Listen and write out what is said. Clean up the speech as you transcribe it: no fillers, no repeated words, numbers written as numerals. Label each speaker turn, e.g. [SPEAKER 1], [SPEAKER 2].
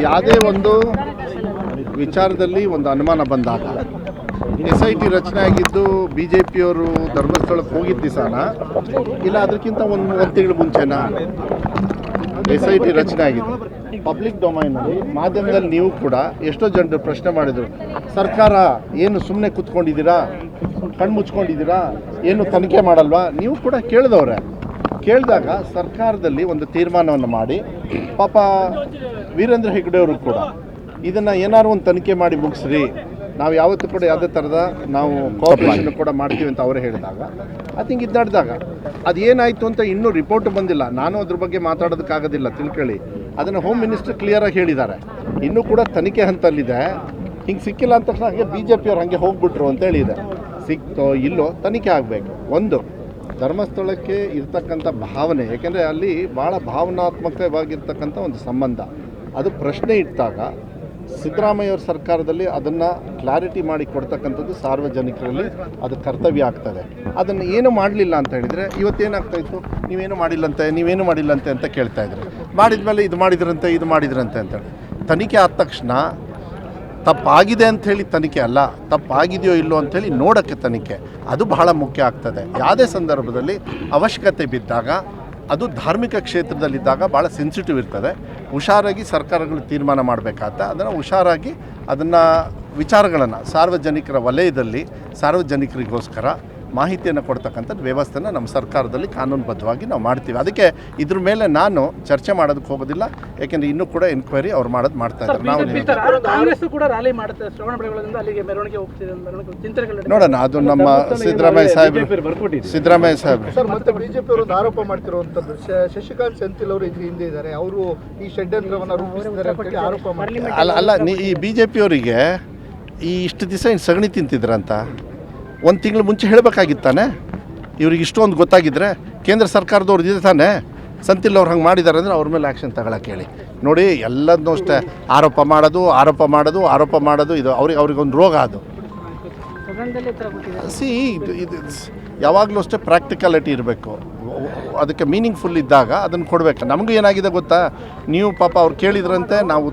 [SPEAKER 1] ಯಾವುದೇ ಒಂದು ವಿಚಾರದಲ್ಲಿ ಒಂದು ಅನುಮಾನ ಬಂದಾಗ SIT ರಚನೆ ಆಗಿದ್ದು BJPಯವರು ಧರ್ಮಸ್ಥಳಕ್ಕೆ ಹೋಗಿದ್ದ ದಿವಸನ ಇಲ್ಲ ಅದಕ್ಕಿಂತ ಒಂದು ತಿಂಗಳು ಮುಂಚೆನಾ SIT ರಚನೆ ಆಗಿದ್ದು ಪಬ್ಲಿಕ್ ಡೊಮೈನಲ್ಲಿ ಮಾಧ್ಯಮದಲ್ಲಿ ನೀವು ಕೂಡ ಎಷ್ಟೋ ಜನರು ಪ್ರಶ್ನೆ ಮಾಡಿದರು, ಸರ್ಕಾರ ಏನು ಸುಮ್ಮನೆ ಕೂತ್ಕೊಂಡಿದ್ದೀರಾ, ಕಣ್ಣು ಮುಚ್ಕೊಂಡಿದ್ದೀರಾ, ಏನು ತನಿಖೆ ಮಾಡಲ್ವಾ? ನೀವು ಕೂಡ ಕೇಳಿದಾಗ ಸರ್ಕಾರದಲ್ಲಿ ಒಂದು ತೀರ್ಮಾನವನ್ನು ಮಾಡಿ ಪಾಪ ವೀರೇಂದ್ರ ಹೆಗ್ಗಡೆಯವರು ಕೂಡ ಇದನ್ನು ಏನಾದ್ರು ಒಂದು ತನಿಖೆ ಮಾಡಿ ಮುಗಿಸ್ರಿ, ನಾವು ಯಾವತ್ತೂ ಕೂಡ ಯಾವುದೇ ಥರದ ನಾವು ಕೋಆಪರೇಷನ್ ಕೂಡ ಮಾಡ್ತೀವಿ ಅಂತ ಅವರು ಹೇಳಿದಾಗ ಐ ಥಿಂಕ್ ಇದು ನಡೆದಾಗ ಅದೇನಾಯಿತು ಅಂತ ಇನ್ನೂ ರಿಪೋರ್ಟ್ ಬಂದಿಲ್ಲ. ನಾನು ಅದ್ರ ಬಗ್ಗೆ ಮಾತಾಡೋದಕ್ಕಾಗೋದಿಲ್ಲ, ತಿಳ್ಕೊಳ್ಳಿ. ಅದನ್ನು ಹೋಮ್ ಮಿನಿಸ್ಟರ್ ಕ್ಲಿಯರಾಗಿ ಹೇಳಿದ್ದಾರೆ. ಇನ್ನೂ ಕೂಡ ತನಿಖೆ ಹಂತಲ್ಲಿದೆ. ಹಿಂಗೆ ಸಿಕ್ಕಿಲ್ಲ ಅಂತ ತಕ್ಷಣ ಹಾಗೆ BJPಯವ್ರು ಹಾಗೆ ಹೋಗ್ಬಿಟ್ರು ಅಂತ ಹೇಳಿದೆ. ಸಿಕ್ತೋ ಇಲ್ಲೋ ತನಿಖೆ ಆಗಬೇಕು. ಒಂದು ಧರ್ಮಸ್ಥಳಕ್ಕೆ ಇರ್ತಕ್ಕಂಥ ಭಾವನೆ, ಏಕೆಂದರೆ ಅಲ್ಲಿ ಭಾಳ ಭಾವನಾತ್ಮಕವಾಗಿರ್ತಕ್ಕಂಥ ಒಂದು ಸಂಬಂಧ, ಅದು ಪ್ರಶ್ನೆ ಇಟ್ಟಾಗ ಸಿದ್ದರಾಮಯ್ಯವ್ರ ಸರ್ಕಾರದಲ್ಲಿ ಅದನ್ನು ಕ್ಲಾರಿಟಿ ಮಾಡಿ ಕೊಡ್ತಕ್ಕಂಥದ್ದು ಸಾರ್ವಜನಿಕರಲ್ಲಿ ಅದು ಕರ್ತವ್ಯ ಆಗ್ತದೆ. ಅದನ್ನು ಏನು ಮಾಡಲಿಲ್ಲ ಅಂತ ಹೇಳಿದರೆ ಇವತ್ತೇನಾಗ್ತಾಯಿತ್ತು, ನೀವೇನು ಮಾಡಿಲ್ಲಂತೆ ಅಂತ ಕೇಳ್ತಾಯಿದ್ರು. ಮಾಡಿದ ಮೇಲೆ ಇದು ಮಾಡಿದ್ರಂತೆ ಅಂತೇಳಿ ತನಿಖೆ ಆದ ತಕ್ಷಣ ತಪ್ಪಾಗಿದೆ ಅಂಥೇಳಿ ತನಿಖೆ ಅಲ್ಲ, ತಪ್ಪಾಗಿದೆಯೋ ಇಲ್ಲೋ ಅಂಥೇಳಿ ನೋಡೋಕ್ಕೆ ತನಿಖೆ, ಅದು ಬಹಳ ಮುಖ್ಯ ಆಗ್ತದೆ. ಯಾವುದೇ ಸಂದರ್ಭದಲ್ಲಿ ಅವಶ್ಯಕತೆ ಬಿದ್ದಾಗ, ಅದು ಧಾರ್ಮಿಕ ಕ್ಷೇತ್ರದಲ್ಲಿದ್ದಾಗ ಭಾಳ ಸೆನ್ಸಿಟಿವ್ ಇರ್ತದೆ. ಹುಷಾರಾಗಿ ಸರ್ಕಾರಗಳು ತೀರ್ಮಾನ ಮಾಡಬೇಕಾದ ಅದನ್ನು ಹುಷಾರಾಗಿ ಅದನ್ನು ವಿಚಾರಗಳನ್ನು ಸಾರ್ವಜನಿಕರ ವಲಯದಲ್ಲಿ ಸಾರ್ವಜನಿಕರಿಗೋಸ್ಕರ ಮಾಹಿತಿಯನ್ನು ಕೊಡ್ತಕ್ಕಂಥದ್ದು ವ್ಯವಸ್ಥೆನ ನಮ್ಮ ಸರ್ಕಾರದಲ್ಲಿ ಕಾನೂನುಬದ್ಧವಾಗಿ ನಾವು ಮಾಡ್ತೀವಿ. ಅದಕ್ಕೆ ಇದ್ರ ಮೇಲೆ ನಾನು ಚರ್ಚೆ ಮಾಡೋದಕ್ಕೆ ಹೋಗೋದಿಲ್ಲ, ಯಾಕೆಂದರೆ ಇನ್ನೂ ಕೂಡ ಎನ್ಕ್ವೈರಿ ಅವ್ರು ಮಾಡ್ತಾ ಇದ್ದಾರೆ. ನಾವು ನೋಡೋಣ, ಅದು ನಮ್ಮ ಸಿದ್ದರಾಮಯ್ಯ ಸಾಹೇಬ್ರು
[SPEAKER 2] ಮತ್ತೆ BJPಯವರು ಆರೋಪ ಮಾಡ್ತಿರುವಂಥದ್ದು ಶಶಿಕಾಂತ್ ಸೆಂಥಿಲ್ ಅವರು ಇದ್ರ ಹಿಂದೆ ಇದ್ದಾರೆ, ಅವರು ಈ ಷಡ್ಯಂತ್ರವನ್ನು ರೂಪಿಸಿದ್ದಾರೆ ಅಂತ ಹೇಳಿ ಆರೋಪ ಮಾಡ್ತಾರೆ.
[SPEAKER 1] ಅಲ್ಲ ಈ BJPಯವರಿಗೆ ಈ ಇಷ್ಟು ದಿವಸ ಸಗಣಿ ತಿಂತಿದ್ರಂತ ಒಂದು ತಿಂಗಳು ಮುಂಚೆ ಹೇಳಬೇಕಾಗಿತ್ತಾನೆ. ಇವ್ರಿಗೆ ಇಷ್ಟೊಂದು ಗೊತ್ತಾಗಿದ್ದರೆ ಕೇಂದ್ರ ಸರ್ಕಾರದವ್ರು ಇದೆ ತಾನೆ, ಸೆಂಥಿಲ್ ಅವ್ರು ಹಂಗೆ ಮಾಡಿದ್ದಾರೆ ಅಂದರೆ ಅವ್ರ ಮೇಲೆ ಆ್ಯಕ್ಷನ್ ತಗೊಳಕ್ಕೆ ಹೇಳಿ. ನೋಡಿ, ಎಲ್ಲದನ್ನೂ ಅಷ್ಟೇ ಆರೋಪ ಮಾಡೋದು ಇದು ಅವ್ರಿಗೊಂದು ರೋಗ. ಅದು ಇದು ಯಾವಾಗಲೂ ಅಷ್ಟೇ ಪ್ರಾಕ್ಟಿಕಾಲಿಟಿ ಇರಬೇಕು. ಅದಕ್ಕೆ ಮೀನಿಂಗ್ಫುಲ್ ಇದ್ದಾಗ ಅದನ್ನು ಕೊಡಬೇಕು. ನಮಗೂ ಏನಾಗಿದೆ ಗೊತ್ತಾ, ನೀವು ಪಾಪ ಅವ್ರು ಕೇಳಿದ್ರಂತೆ ನಾವು